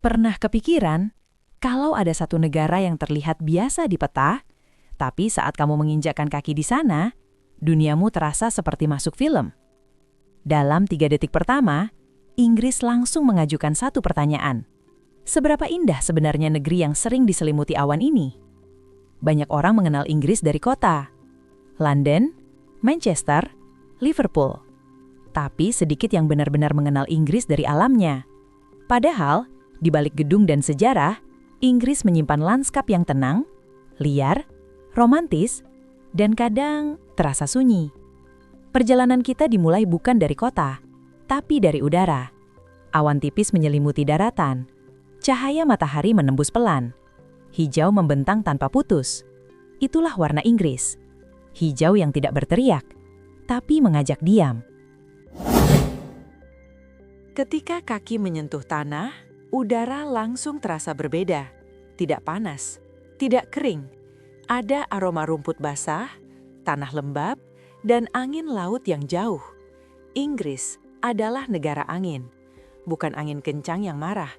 Pernah kepikiran, kalau ada satu negara yang terlihat biasa di peta, tapi saat kamu menginjakkan kaki di sana, duniamu terasa seperti masuk film. Dalam 3 detik pertama, Inggris langsung mengajukan satu pertanyaan. Seberapa indah sebenarnya negeri yang sering diselimuti awan ini? Banyak orang mengenal Inggris dari kota. London, Manchester, Liverpool. Tapi sedikit yang benar-benar mengenal Inggris dari alamnya. Padahal, di balik gedung dan sejarah, Inggris menyimpan lanskap yang tenang, liar, romantis, dan kadang terasa sunyi. Perjalanan kita dimulai bukan dari kota, tapi dari udara. Awan tipis menyelimuti daratan. Cahaya matahari menembus pelan. Hijau membentang tanpa putus. Itulah warna Inggris. Hijau yang tidak berteriak, tapi mengajak diam. Ketika kaki menyentuh tanah, udara langsung terasa berbeda. Tidak panas, tidak kering. Ada aroma rumput basah, tanah lembab, dan angin laut yang jauh. Inggris adalah negara angin. Bukan angin kencang yang marah,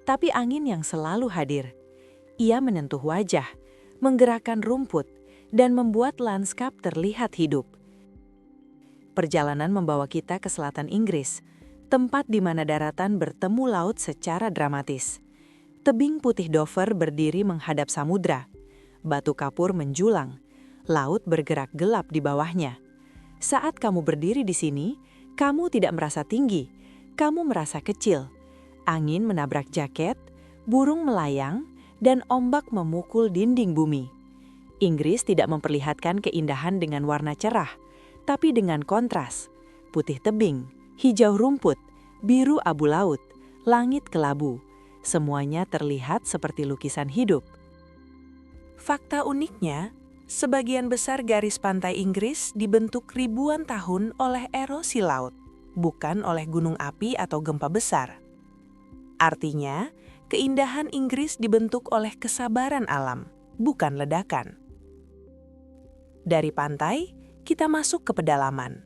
tapi angin yang selalu hadir. Ia menyentuh wajah, menggerakkan rumput, dan membuat lanskap terlihat hidup. Perjalanan membawa kita ke selatan Inggris, tempat di mana daratan bertemu laut secara dramatis. Tebing putih Dover berdiri menghadap samudra. Batu kapur menjulang, laut bergerak gelap di bawahnya. Saat kamu berdiri di sini, kamu tidak merasa tinggi, kamu merasa kecil. Angin menabrak jaket, burung melayang, dan ombak memukul dinding bumi. Inggris tidak memperlihatkan keindahan dengan warna cerah, tapi dengan kontras. Putih tebing, hijau rumput, biru abu laut, langit kelabu. Semuanya terlihat seperti lukisan hidup. Fakta uniknya, sebagian besar garis pantai Inggris dibentuk ribuan tahun oleh erosi laut, bukan oleh gunung api atau gempa besar. Artinya, keindahan Inggris dibentuk oleh kesabaran alam, bukan ledakan. Dari pantai, kita masuk ke pedalaman.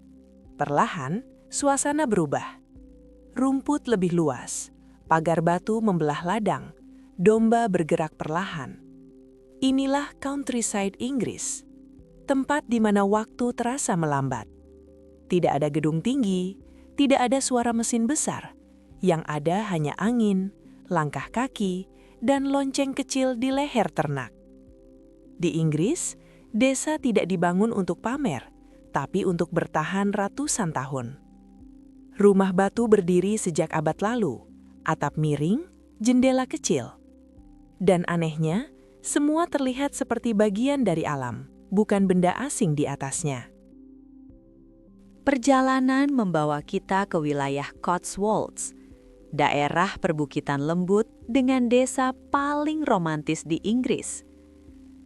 Perlahan, suasana berubah. Rumput lebih luas, pagar batu membelah ladang, domba bergerak perlahan. Inilah countryside Inggris, tempat di mana waktu terasa melambat. Tidak ada gedung tinggi, tidak ada suara mesin besar. Yang ada hanya angin, langkah kaki, dan lonceng kecil di leher ternak. Di Inggris, desa tidak dibangun untuk pamer, tapi untuk bertahan ratusan tahun. Rumah batu berdiri sejak abad lalu, atap miring, jendela kecil. Dan anehnya, semua terlihat seperti bagian dari alam, bukan benda asing di atasnya. Perjalanan membawa kita ke wilayah Cotswolds, daerah perbukitan lembut dengan desa paling romantis di Inggris.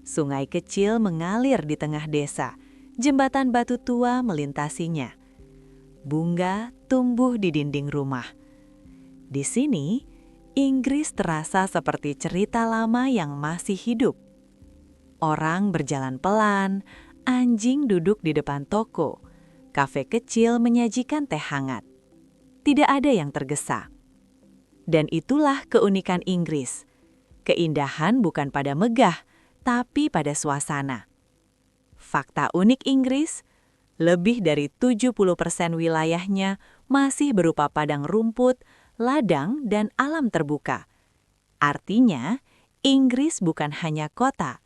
Sungai kecil mengalir di tengah desa, jembatan batu tua melintasinya. Bunga tumbuh di dinding rumah. Di sini, Inggris terasa seperti cerita lama yang masih hidup. Orang berjalan pelan, anjing duduk di depan toko, kafe kecil menyajikan teh hangat. Tidak ada yang tergesa. Dan itulah keunikan Inggris. Keindahan bukan pada megah, tapi pada suasana. Fakta unik Inggris, lebih dari 70% wilayahnya masih berupa padang rumput, ladang, dan alam terbuka. Artinya, Inggris bukan hanya kota,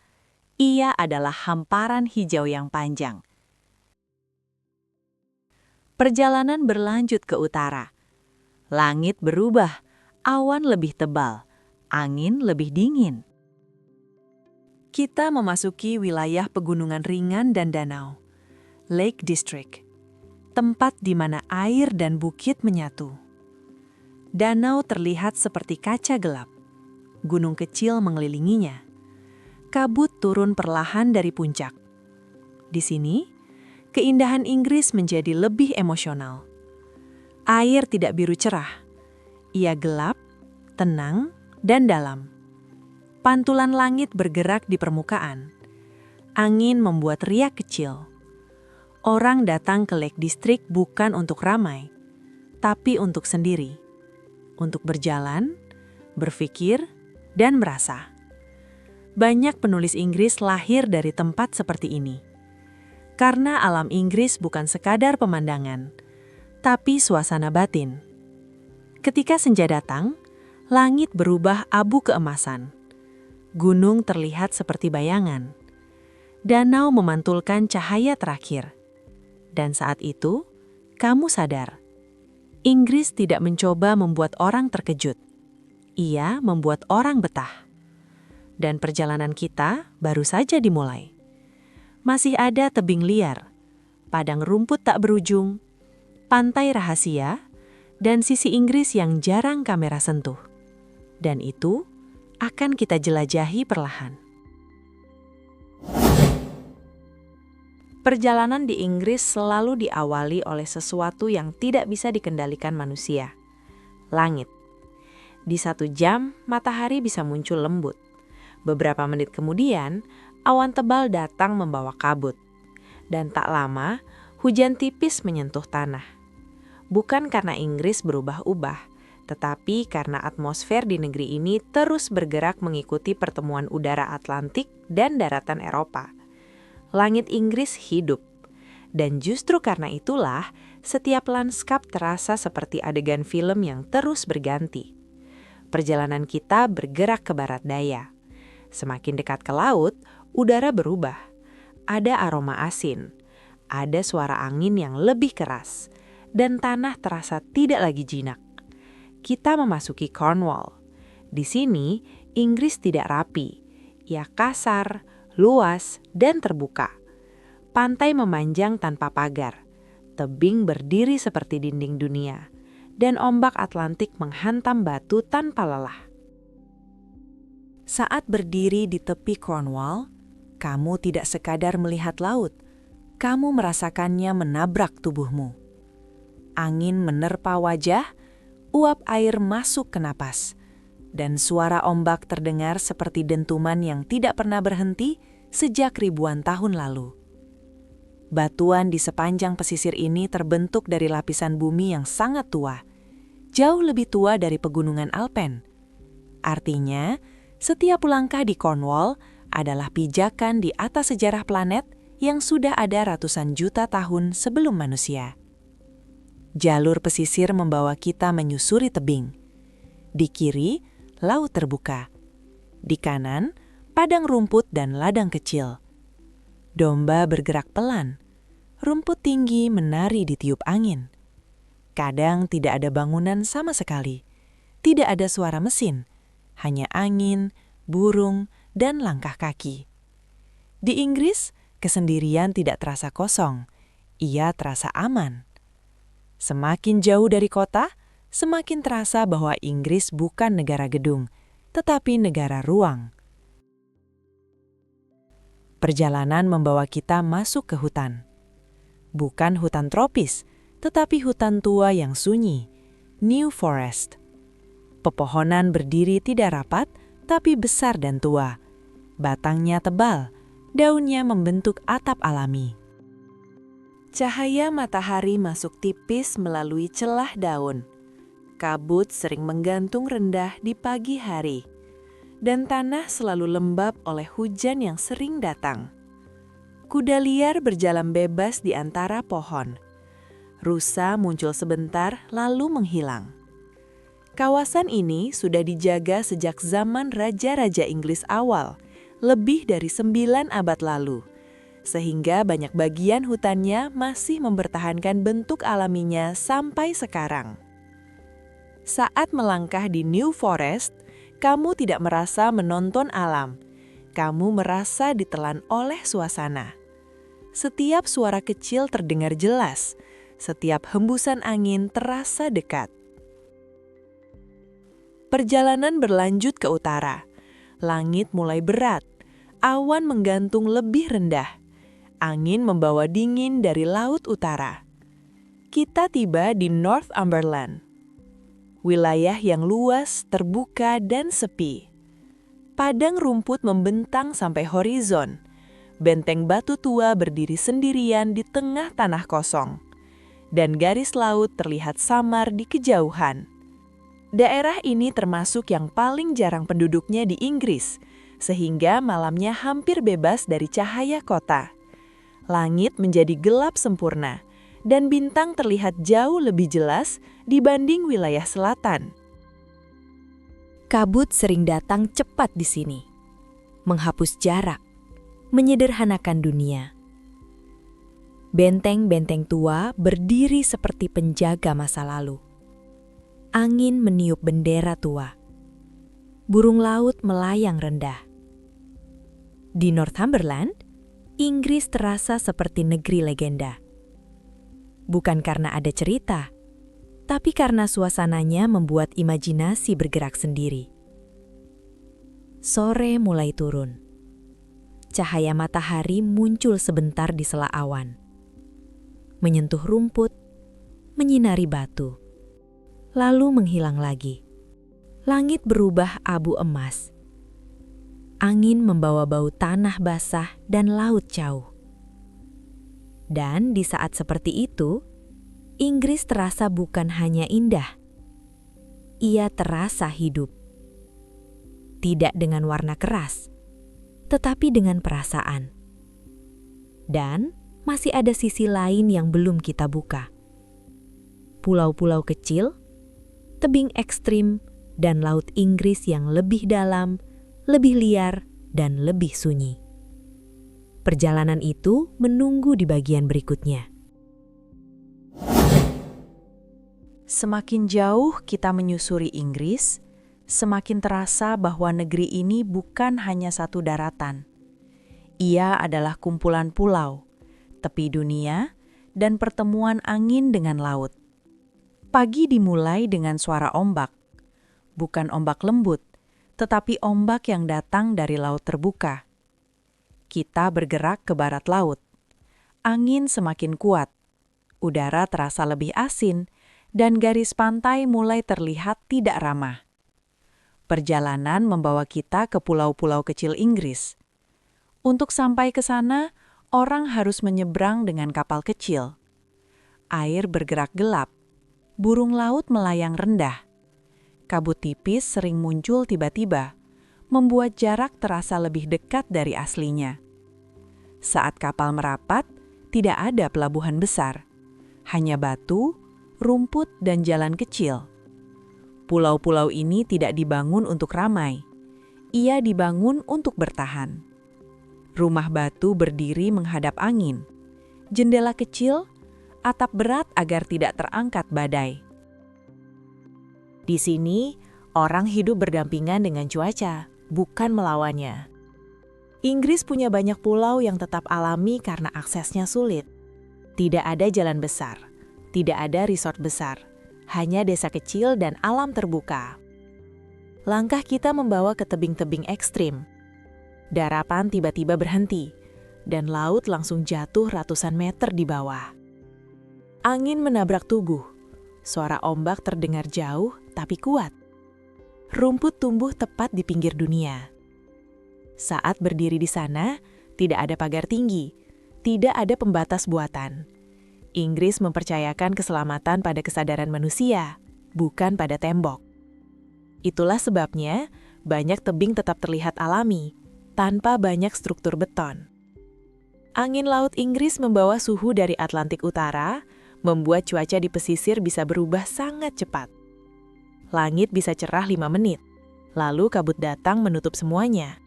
ia adalah hamparan hijau yang panjang. Perjalanan berlanjut ke utara. Langit berubah, awan lebih tebal, angin lebih dingin. Kita memasuki wilayah pegunungan ringan dan danau, Lake District, tempat di mana air dan bukit menyatu. Danau terlihat seperti kaca gelap, gunung kecil mengelilinginya. Kabut turun perlahan dari puncak. Di sini, keindahan Inggris menjadi lebih emosional. Air tidak biru cerah, ia gelap, tenang, dan dalam. Pantulan langit bergerak di permukaan. Angin membuat riak kecil. Orang datang ke Lake District bukan untuk ramai, tapi untuk sendiri. Untuk berjalan, berpikir, dan merasa. Banyak penulis Inggris lahir dari tempat seperti ini. Karena alam Inggris bukan sekadar pemandangan, tapi suasana batin. Ketika senja datang, langit berubah abu keemasan. Gunung terlihat seperti bayangan. Danau memantulkan cahaya terakhir. Dan saat itu, kamu sadar, Inggris tidak mencoba membuat orang terkejut. Ia membuat orang betah. Dan perjalanan kita baru saja dimulai. Masih ada tebing liar, padang rumput tak berujung, pantai rahasia, dan sisi Inggris yang jarang kamera sentuh. Dan itu akan kita jelajahi perlahan. Perjalanan di Inggris selalu diawali oleh sesuatu yang tidak bisa dikendalikan manusia. Langit. Di 1 jam, matahari bisa muncul lembut. Beberapa menit kemudian, awan tebal datang membawa kabut. Dan tak lama, hujan tipis menyentuh tanah. Bukan karena Inggris berubah-ubah, tetapi karena atmosfer di negeri ini terus bergerak mengikuti pertemuan udara Atlantik dan daratan Eropa. Langit Inggris hidup. Dan justru karena itulah, setiap lanskap terasa seperti adegan film yang terus berganti. Perjalanan kita bergerak ke barat daya. Semakin dekat ke laut, udara berubah. Ada aroma asin, ada suara angin yang lebih keras, dan tanah terasa tidak lagi jinak. Kita memasuki Cornwall. Di sini, Inggris tidak rapi. Ia kasar, luas, dan terbuka. Pantai memanjang tanpa pagar. Tebing berdiri seperti dinding dunia. Dan ombak Atlantik menghantam batu tanpa lelah. Saat berdiri di tepi Cornwall, kamu tidak sekadar melihat laut, kamu merasakannya menabrak tubuhmu. Angin menerpa wajah, uap air masuk ke napas, dan suara ombak terdengar seperti dentuman yang tidak pernah berhenti sejak ribuan tahun lalu. Batuan di sepanjang pesisir ini terbentuk dari lapisan bumi yang sangat tua, jauh lebih tua dari pegunungan Alpen. Artinya, setiap langkah di Cornwall adalah pijakan di atas sejarah planet yang sudah ada ratusan juta tahun sebelum manusia. Jalur pesisir membawa kita menyusuri tebing. Di kiri, laut terbuka. Di kanan, padang rumput dan ladang kecil. Domba bergerak pelan. Rumput tinggi menari di tiup angin. Kadang tidak ada bangunan sama sekali. Tidak ada suara mesin. Hanya angin, burung, dan langkah kaki. Di Inggris, kesendirian tidak terasa kosong. Ia terasa aman. Semakin jauh dari kota, semakin terasa bahwa Inggris bukan negara gedung, tetapi negara ruang. Perjalanan membawa kita masuk ke hutan. Bukan hutan tropis, tetapi hutan tua yang sunyi, New Forest. Pepohonan berdiri tidak rapat, tapi besar dan tua. Batangnya tebal, daunnya membentuk atap alami. Cahaya matahari masuk tipis melalui celah daun. Kabut sering menggantung rendah di pagi hari. Dan tanah selalu lembab oleh hujan yang sering datang. Kuda liar berjalan bebas di antara pohon. Rusa muncul sebentar lalu menghilang. Kawasan ini sudah dijaga sejak zaman raja-raja Inggris awal, lebih dari 9 abad lalu, sehingga banyak bagian hutannya masih mempertahankan bentuk alaminya sampai sekarang. Saat melangkah di New Forest, kamu tidak merasa menonton alam. Kamu merasa ditelan oleh suasana. Setiap suara kecil terdengar jelas. Setiap hembusan angin terasa dekat. Perjalanan berlanjut ke utara. Langit mulai berat. Awan menggantung lebih rendah. Angin membawa dingin dari laut utara. Kita tiba di Northumberland. Wilayah yang luas, terbuka, dan sepi. Padang rumput membentang sampai horizon. Benteng batu tua berdiri sendirian di tengah tanah kosong. Dan garis laut terlihat samar di kejauhan. Daerah ini termasuk yang paling jarang penduduknya di Inggris, sehingga malamnya hampir bebas dari cahaya kota. Langit menjadi gelap sempurna, dan bintang terlihat jauh lebih jelas dibanding wilayah selatan. Kabut sering datang cepat di sini, menghapus jarak, menyederhanakan dunia. Benteng-benteng tua berdiri seperti penjaga masa lalu. Angin meniup bendera tua. Burung laut melayang rendah. Di Northumberland, Inggris terasa seperti negeri legenda. Bukan karena ada cerita, tapi karena suasananya membuat imajinasi bergerak sendiri. Sore mulai turun. Cahaya matahari muncul sebentar di sela awan. Menyentuh rumput, menyinari batu. Lalu menghilang lagi. Langit berubah abu emas. Angin membawa bau tanah basah dan laut jauh. Dan di saat seperti itu, Inggris terasa bukan hanya indah. Ia terasa hidup. Tidak dengan warna keras, tetapi dengan perasaan. Dan masih ada sisi lain yang belum kita buka. Pulau-pulau kecil, tebing ekstrim, dan laut Inggris yang lebih dalam, lebih liar, dan lebih sunyi. Perjalanan itu menunggu di bagian berikutnya. Semakin jauh kita menyusuri Inggris, semakin terasa bahwa negeri ini bukan hanya satu daratan. Ia adalah kumpulan pulau, tepi dunia, dan pertemuan angin dengan laut. Pagi dimulai dengan suara ombak. Bukan ombak lembut, tetapi ombak yang datang dari laut terbuka. Kita bergerak ke barat laut. Angin semakin kuat. Udara terasa lebih asin, dan garis pantai mulai terlihat tidak ramah. Perjalanan membawa kita ke pulau-pulau kecil Inggris. Untuk sampai ke sana, orang harus menyeberang dengan kapal kecil. Air bergerak gelap. Burung laut melayang rendah. Kabut tipis sering muncul tiba-tiba, membuat jarak terasa lebih dekat dari aslinya. Saat kapal merapat, tidak ada pelabuhan besar. Hanya batu, rumput, dan jalan kecil. Pulau-pulau ini tidak dibangun untuk ramai. Ia dibangun untuk bertahan. Rumah batu berdiri menghadap angin. Jendela kecil, atap berat agar tidak terangkat badai. Di sini, orang hidup berdampingan dengan cuaca, bukan melawannya. Inggris punya banyak pulau yang tetap alami karena aksesnya sulit. Tidak ada jalan besar, tidak ada resort besar, hanya desa kecil dan alam terbuka. Langkah kita membawa ke tebing-tebing ekstrim. Darapan tiba-tiba berhenti, dan laut langsung jatuh ratusan meter di bawah. Angin menabrak tubuh. Suara ombak terdengar jauh tapi kuat. Rumput tumbuh tepat di pinggir dunia. Saat berdiri di sana, tidak ada pagar tinggi, tidak ada pembatas buatan. Inggris mempercayakan keselamatan pada kesadaran manusia, bukan pada tembok. Itulah sebabnya banyak tebing tetap terlihat alami, tanpa banyak struktur beton. Angin laut Inggris membawa suhu dari Atlantik Utara, membuat cuaca di pesisir bisa berubah sangat cepat. Langit bisa cerah 5 menit, lalu kabut datang menutup semuanya.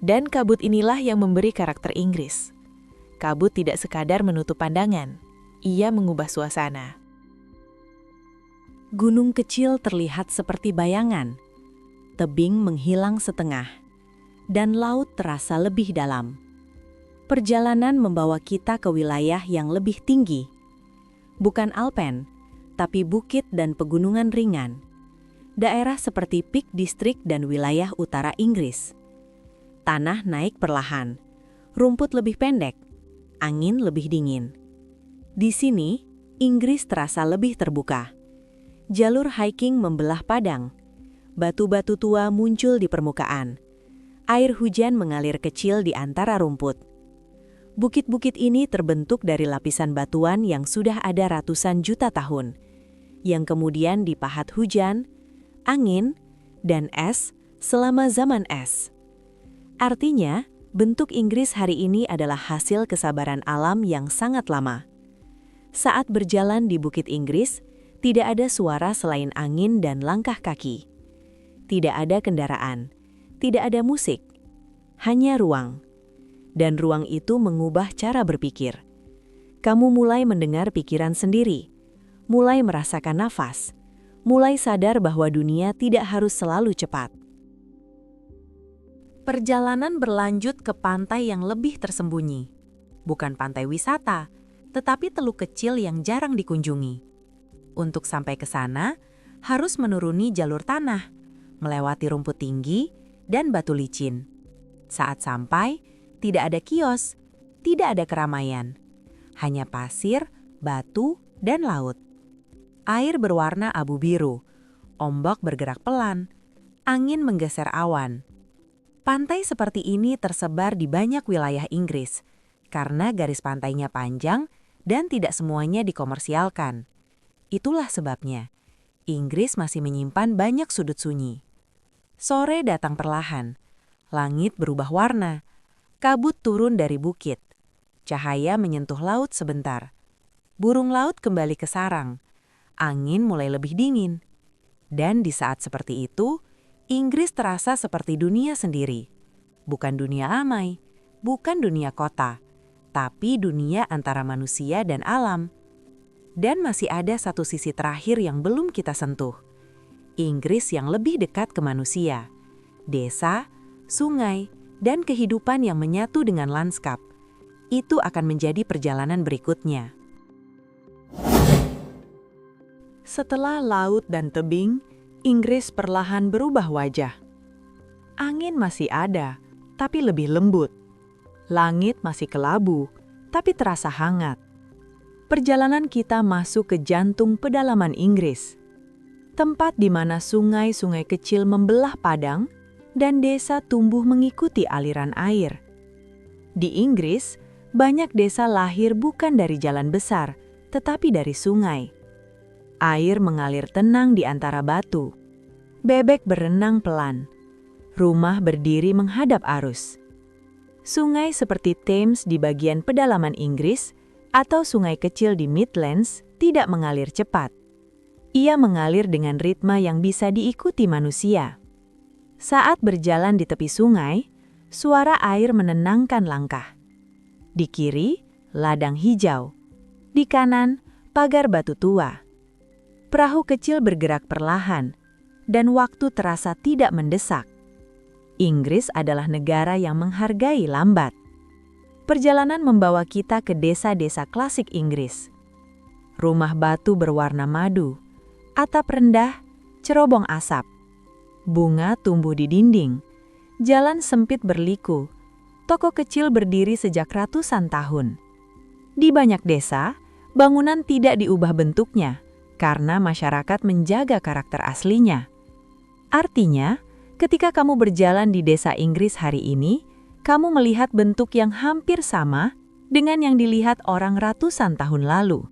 Dan kabut inilah yang memberi karakter Inggris. Kabut tidak sekadar menutup pandangan, ia mengubah suasana. Gunung kecil terlihat seperti bayangan, tebing menghilang setengah, dan laut terasa lebih dalam. Perjalanan membawa kita ke wilayah yang lebih tinggi. Bukan Alpen, tapi bukit dan pegunungan ringan. Daerah seperti Peak District dan wilayah utara Inggris. Tanah naik perlahan, rumput lebih pendek, angin lebih dingin. Di sini, Inggris terasa lebih terbuka. Jalur hiking membelah padang. Batu-batu tua muncul di permukaan. Air hujan mengalir kecil di antara rumput. Bukit-bukit ini terbentuk dari lapisan batuan yang sudah ada ratusan juta tahun, yang kemudian dipahat hujan, angin, dan es selama zaman es. Artinya, bentuk Inggris hari ini adalah hasil kesabaran alam yang sangat lama. Saat berjalan di Bukit Inggris, tidak ada suara selain angin dan langkah kaki. Tidak ada kendaraan, tidak ada musik, hanya ruang. Dan ruang itu mengubah cara berpikir. Kamu mulai mendengar pikiran sendiri, mulai merasakan nafas, mulai sadar bahwa dunia tidak harus selalu cepat. Perjalanan berlanjut ke pantai yang lebih tersembunyi. Bukan pantai wisata, tetapi teluk kecil yang jarang dikunjungi. Untuk sampai ke sana, harus menuruni jalur tanah, melewati rumput tinggi dan batu licin. Saat sampai, tidak ada kios, tidak ada keramaian. Hanya pasir, batu, dan laut. Air berwarna abu biru, ombak bergerak pelan, angin menggeser awan. Pantai seperti ini tersebar di banyak wilayah Inggris, karena garis pantainya panjang dan tidak semuanya dikomersialkan. Itulah sebabnya, Inggris masih menyimpan banyak sudut sunyi. Sore datang perlahan, langit berubah warna, kabut turun dari bukit, cahaya menyentuh laut sebentar. Burung laut kembali ke sarang, angin mulai lebih dingin. Dan di saat seperti itu, Inggris terasa seperti dunia sendiri. Bukan dunia amai, bukan dunia kota, tapi dunia antara manusia dan alam. Dan masih ada satu sisi terakhir yang belum kita sentuh. Inggris yang lebih dekat ke manusia. Desa, sungai, dan kehidupan yang menyatu dengan lanskap. Itu akan menjadi perjalanan berikutnya. Setelah laut dan tebing, Inggris perlahan berubah wajah. Angin masih ada, tapi lebih lembut. Langit masih kelabu, tapi terasa hangat. Perjalanan kita masuk ke jantung pedalaman Inggris. Tempat di mana sungai-sungai kecil membelah padang dan desa tumbuh mengikuti aliran air. Di Inggris, banyak desa lahir bukan dari jalan besar, tetapi dari sungai. Air mengalir tenang di antara batu. Bebek berenang pelan. Rumah berdiri menghadap arus. Sungai seperti Thames di bagian pedalaman Inggris atau sungai kecil di Midlands tidak mengalir cepat. Ia mengalir dengan ritme yang bisa diikuti manusia. Saat berjalan di tepi sungai, suara air menenangkan langkah. Di kiri, ladang hijau. Di kanan, pagar batu tua. Perahu kecil bergerak perlahan, dan waktu terasa tidak mendesak. Inggris adalah negara yang menghargai lambat. Perjalanan membawa kita ke desa-desa klasik Inggris. Rumah batu berwarna madu, atap rendah, cerobong asap. Bunga tumbuh di dinding, jalan sempit berliku, toko kecil berdiri sejak ratusan tahun. Di banyak desa, bangunan tidak diubah bentuknya, karena masyarakat menjaga karakter aslinya. Artinya, ketika kamu berjalan di desa Inggris hari ini, kamu melihat bentuk yang hampir sama dengan yang dilihat orang ratusan tahun lalu.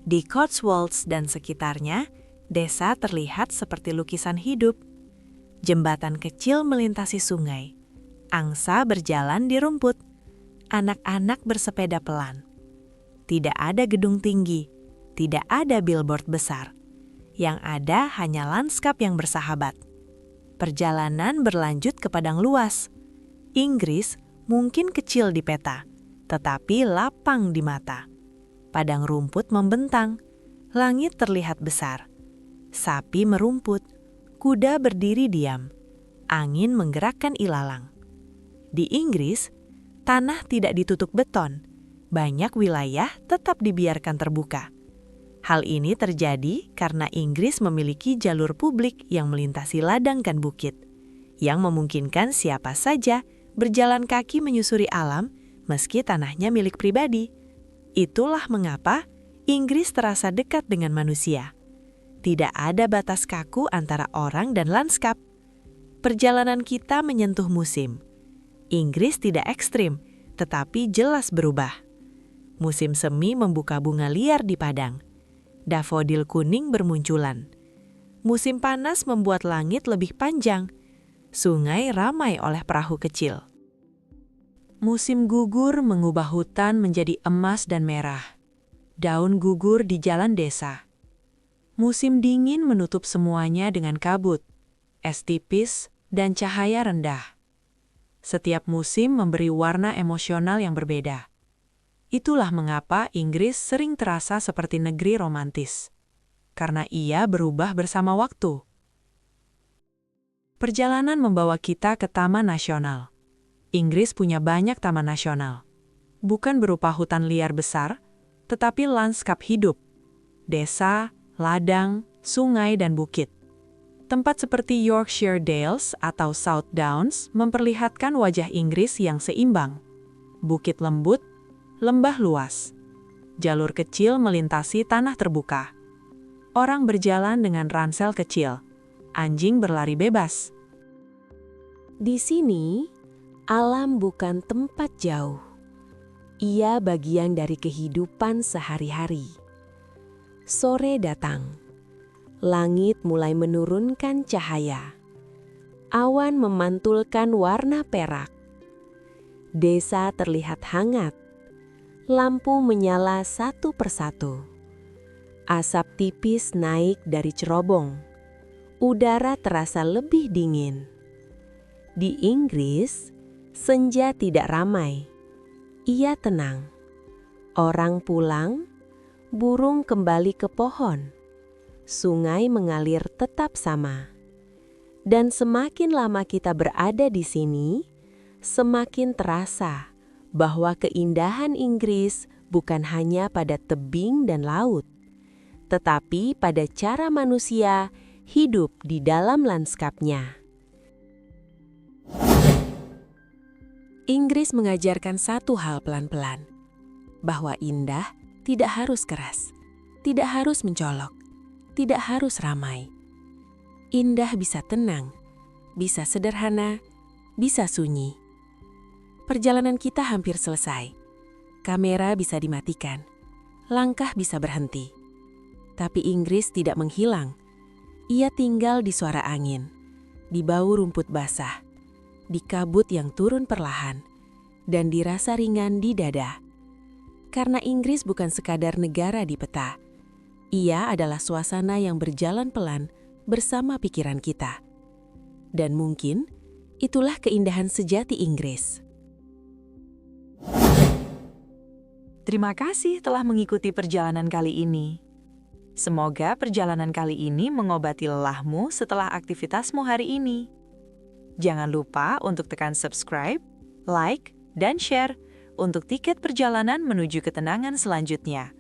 Di Cotswolds dan sekitarnya, desa terlihat seperti lukisan hidup. Jembatan kecil melintasi sungai, angsa berjalan di rumput, anak-anak bersepeda pelan. Tidak ada gedung tinggi, tidak ada billboard besar. Yang ada hanya lanskap yang bersahabat. Perjalanan berlanjut ke padang luas. Inggris mungkin kecil di peta, tetapi lapang di mata. Padang rumput membentang, langit terlihat besar. Sapi merumput, kuda berdiri diam, angin menggerakkan ilalang. Di Inggris, tanah tidak ditutup beton, banyak wilayah tetap dibiarkan terbuka. Hal ini terjadi karena Inggris memiliki jalur publik yang melintasi ladang dan bukit, yang memungkinkan siapa saja berjalan kaki menyusuri alam meski tanahnya milik pribadi. Itulah mengapa Inggris terasa dekat dengan manusia. Tidak ada batas kaku antara orang dan lanskap. Perjalanan kita menyentuh musim. Inggris tidak ekstrim, tetapi jelas berubah. Musim semi membuka bunga liar di padang. Dafodil kuning bermunculan. Musim panas membuat langit lebih panjang. Sungai ramai oleh perahu kecil. Musim gugur mengubah hutan menjadi emas dan merah. Daun gugur di jalan desa. Musim dingin menutup semuanya dengan kabut, es tipis, dan cahaya rendah. Setiap musim memberi warna emosional yang berbeda. Itulah mengapa Inggris sering terasa seperti negeri romantis. Karena ia berubah bersama waktu. Perjalanan membawa kita ke Taman Nasional. Inggris punya banyak taman nasional. Bukan berupa hutan liar besar, tetapi lanskap hidup. Desa, ladang, sungai, dan bukit. Tempat seperti Yorkshire Dales atau South Downs memperlihatkan wajah Inggris yang seimbang. Bukit lembut, lembah luas. Jalur kecil melintasi tanah terbuka. Orang berjalan dengan ransel kecil. Anjing berlari bebas. Di sini, alam bukan tempat jauh. Ia bagian dari kehidupan sehari-hari. Sore datang. Langit mulai menurunkan cahaya. Awan memantulkan warna perak. Desa terlihat hangat. Lampu menyala satu persatu. Asap tipis naik dari cerobong. Udara terasa lebih dingin. Di Inggris, senja tidak ramai. Ia tenang. Orang pulang, burung kembali ke pohon. Sungai mengalir tetap sama. Dan semakin lama kita berada di sini, semakin terasa bahwa keindahan Inggris bukan hanya pada tebing dan laut, tetapi pada cara manusia hidup di dalam lanskapnya. Inggris mengajarkan satu hal pelan-pelan, bahwa indah tidak harus keras, tidak harus mencolok, tidak harus ramai. Indah bisa tenang, bisa sederhana, bisa sunyi. Perjalanan kita hampir selesai. Kamera bisa dimatikan, langkah bisa berhenti. Tapi Inggris tidak menghilang. Ia tinggal di suara angin, di bau rumput basah, di kabut yang turun perlahan, dan dirasa ringan di dada. Karena Inggris bukan sekadar negara di peta. Ia adalah suasana yang berjalan pelan bersama pikiran kita. Dan mungkin itulah keindahan sejati Inggris. Terima kasih telah mengikuti perjalanan kali ini. Semoga perjalanan kali ini mengobati lelahmu setelah aktivitasmu hari ini. Jangan lupa untuk tekan subscribe, like, dan share untuk tiket perjalanan menuju ketenangan selanjutnya.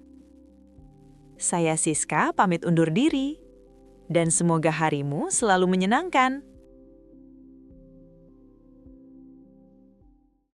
Saya Siska pamit undur diri, dan semoga harimu selalu menyenangkan.